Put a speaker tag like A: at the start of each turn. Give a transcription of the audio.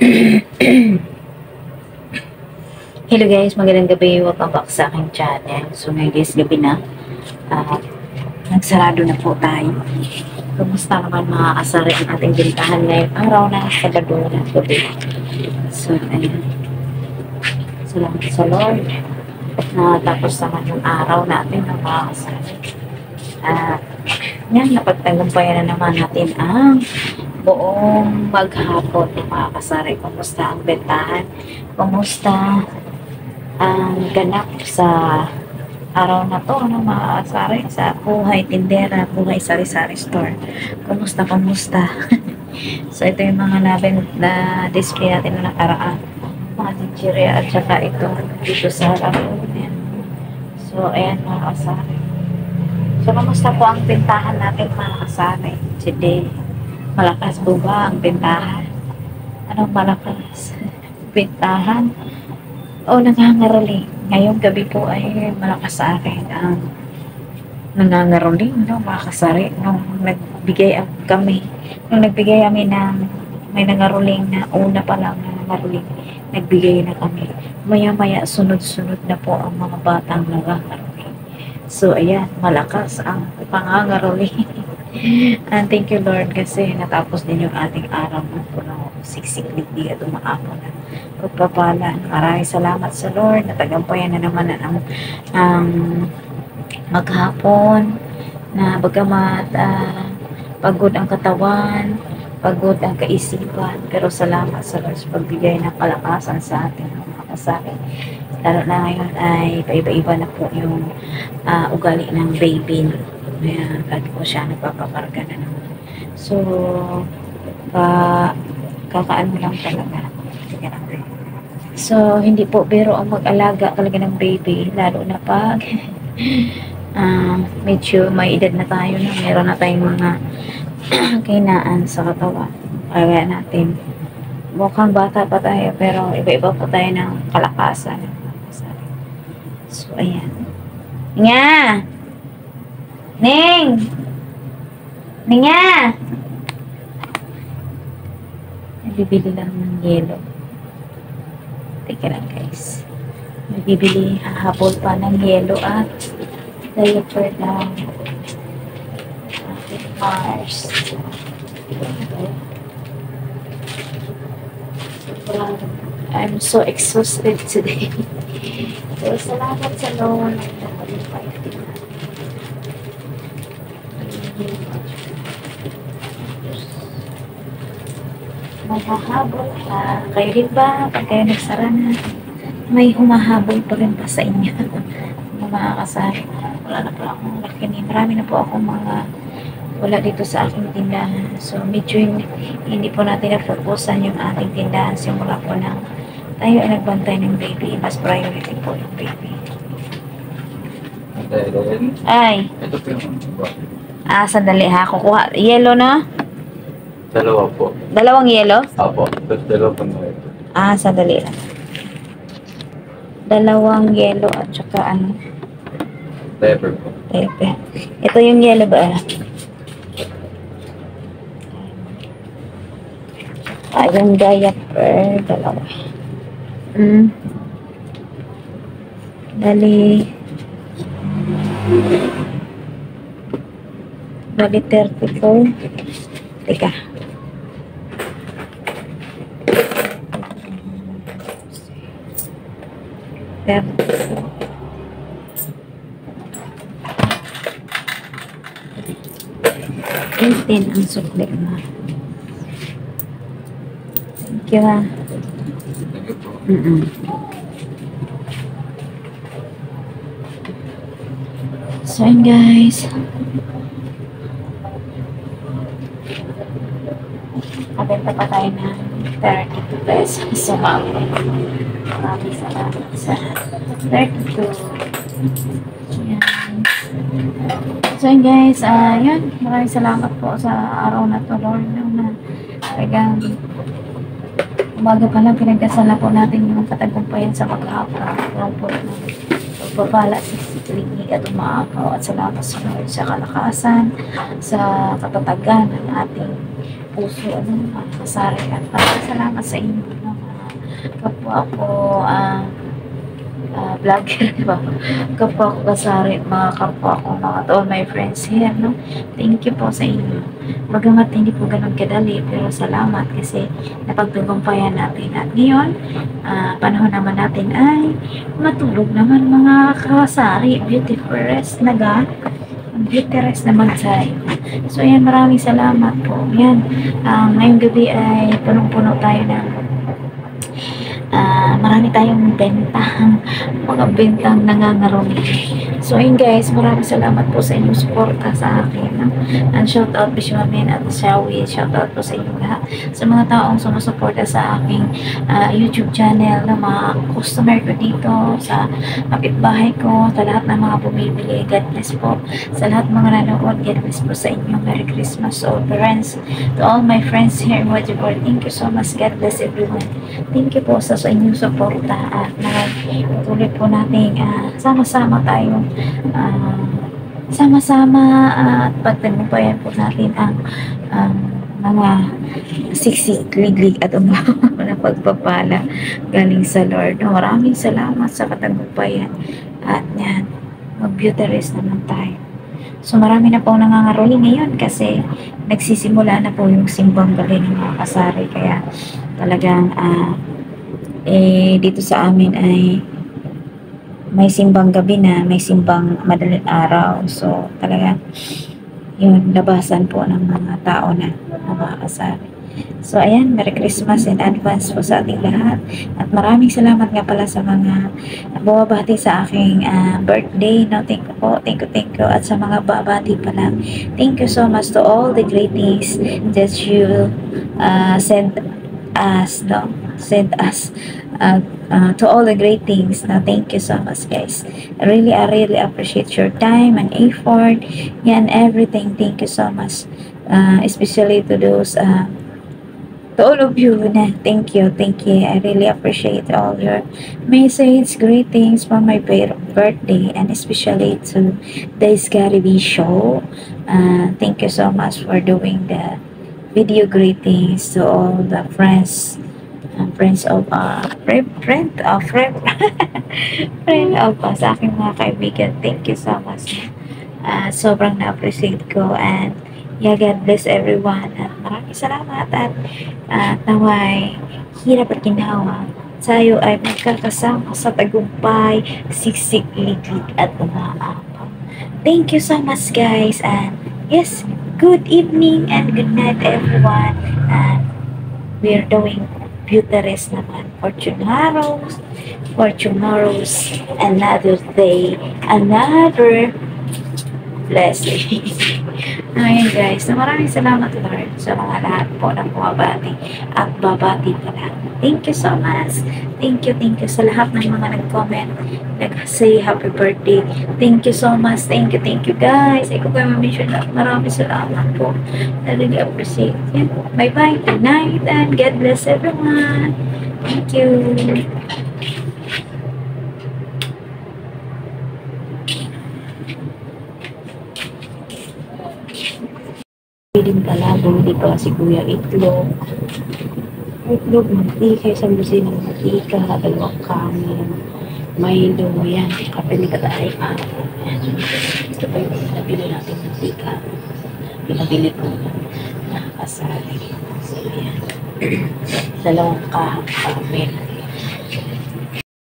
A: Hello guys, magandang gabi. Welcome back sa aking channel. So ngayon guys, gabi na. Nagsarado na po tayo. Kumusta naman mga kasari ang ating bintahan ngayong araw na Sabado na gabi. So ayun. Salamat sa Lord. Tapos naman yung araw natin ng mga kasari. Yan, napagtagumpayan na naman natin ang buong maghapon ng mga kasari. Kumusta ang bentahan? Kumusta ang ganap sa araw na to ng mga kasari sa Buhay Tindera, Buhay Sari-Sari Store? Kumusta? So ito yung mga na display natin na nakaraan. Mga chichirya at saka ito dito sa harap. So ayan mga kasari. So kumusta po ang bentahan natin mga kasari today? Malakas po ba ang bentahan? Anong malakas? Bentahan? O nangangaroling? Ngayong gabi po ay malakas sa akin ang nangangaroling, no, mga kasari. Nung nagbigay kami ng may nangaroling na una pa lang na nangaroling, nagbigay na kami. Maya-maya sunod-sunod na po ang mga batang nangangaroling. So ayan, malakas ang pangangaroling. And thank you Lord kasi natapos din yung ating araw ng puno siksik-ligdi at umaako na pagpapala. Maraming salamat sa Lord. Natagampayan na naman ang maghapon na bagamat pagod ang katawan, pagod ang kaisipan, pero salamat sa Lord sa pagbigay ng kalakasan sa ating mga kasari. Lalo na ngayon ay paiba-iba na po yung ugali ng baby. Ayan, kahit po siya nagpapakarga na naman. So, kakaano lang talaga. So, hindi po biro ang mag-alaga talaga ng baby, lalo na pag medyo may edad na tayo na meron na tayong mga kainaan sa katawan. Kaya natin, mukhang bata pa tayo, pero iba-iba po tayo ng kalakasan. So, ayan. Nga! Ning! Ninga! Bibili lang ng yelo. Teka lang guys. Bibili, hahabol pa ng yelo at diaper ng Mars. I'm so exhausted today. So, salamat sa Lord. Maghahabol pa. Kayo din ba? Pag kayo nagsara na, may humahabol pa rin pa sa inyo. Mga kasari. Wala na po akong lakini. Marami na po akong mga wala dito sa aking tindahan. So, medyo hindi po natin na-focusan yung ating tindahan. Simula po na tayo ay nagbantay ng baby. Mas priority po yung baby. Ay.
B: Ito po yung
A: Sandali ha. Kukuha. Yellow na?
B: dalawa po.
A: Dalawang yellow?
B: Apo. Tapos dalawa po na ito.
A: Sandali lang. Dalawang yellow at saka ano?
B: Diaper po.
A: Pepe. Ito yung yellow ba? Yung diaper. Dalawa. Dali 34. Teka. Eighteen ang sukli mo. Thank you ha.
B: Thank you po.
A: So yun guys. Kabenta pa tayo ng 32 pesos. So maraming salamat sa 32. Yan. So yun guys, yun. Maraming salamat po sa araw na to, Lord. Na talagang umaga pa lang pinagdasal na po natin yung katagumpayan sa maghapon. Lord po na pagpapala sa sikilig at umaakaw at salamat sa Lord sa kalakasan, sa katatagan ng ating puso, mga kasari. At maraming salamat sa inyo, mga kapwa ko, vlogger, di ba? Kapwa ko kasari, mga kapwa ko, to all my friends here, no? Thank you po sa inyo. Bagamat hindi po ganun kadali, pero salamat kasi napagtagumpayan natin. At ngayon, panahon naman natin ay matulog naman mga kasari. Beautiful rest beauty rest naman tayo. So, yan, maraming salamat po. Yan, ngayong gabi ay punong-puno tayo ng marami tayong mga bentang nangangarumi. So, ayun guys, maraming salamat po sa inyong suporta sa akin. No? And shout out po si Mamin at Shawi. Shout out po sa inyong lahat. Sa mga taong sumusuporta sa aking YouTube channel, na mga customer ko dito, sa kapitbahay ko, sa lahat ng mga bumibili. God bless po. Sa lahat ng mga nanood, God bless po sa inyo. Merry Christmas to all parents, to all my friends here in Wajibor. Thank you so much. God bless everyone. Thank you po sa inyong suporta at tuloy po natin sama-sama tayong at pagtagumpayan po natin ang mga siksik, liglig at na pagpapala galing sa Lord. Maraming salamat sa katagumpayan at yan, mag-beauty rest naman tayo. So marami na po nangangaroli ngayon kasi nagsisimula na po yung simbang gabi ng mga kasari, kaya talagang dito sa amin ay may simbang gabi na, may simbang madaling araw. So, talaga, yun, labasan po ng mga tao na mga kasari. So, ayan, Merry Christmas in advance po sa ating lahat. At maraming salamat nga pala sa mga bumabati sa aking birthday. No, thank you po, thank you. At sa mga babati pa lang, thank you so much to all the greetings that you send us, to all the great things. Now, thank you so much, guys. I really appreciate your time and effort. Yeah, and everything. Thank you so much. Especially to those, to all of you. Thank you. I really appreciate all your message, greetings for my birthday, and especially to the Scary Show. Thank you so much for doing the video greetings to all the friends of sa aking mga kaibigan. Thank you so much. Sobrang na-appreciate ko, and yeah, God bless everyone, at maraming salamat, at naway hirap at ginawa tayo ay magkakasama sa tagumpay, siksik, liglig at umaapaw. Thank you so much, guys, and yes, good evening and good night everyone, and we're doing beauty rest naman for tomorrow's another day, another blessing. Ayan guys, so maraming salamat Lord sa mga lahat po ng bumabati at babati pala. Thank you so much. Thank you sa lahat ng mga nag-comment, nag-say happy birthday. Thank you so much. Thank you guys. Ikaw kayo ma-mention na. Maraming salamat po. I really appreciate it. Bye-bye. Good night and God bless everyone. Thank you. Pwedeng kalabong, di ba, si Kuya Itlog, mantika, isang dosin ng mantika, dalawang kanin, Milo, yan, kapili ka tayo, ito pa yung nabili natin mantika, pinabili ko na kasali, so yan, dalawang kanin,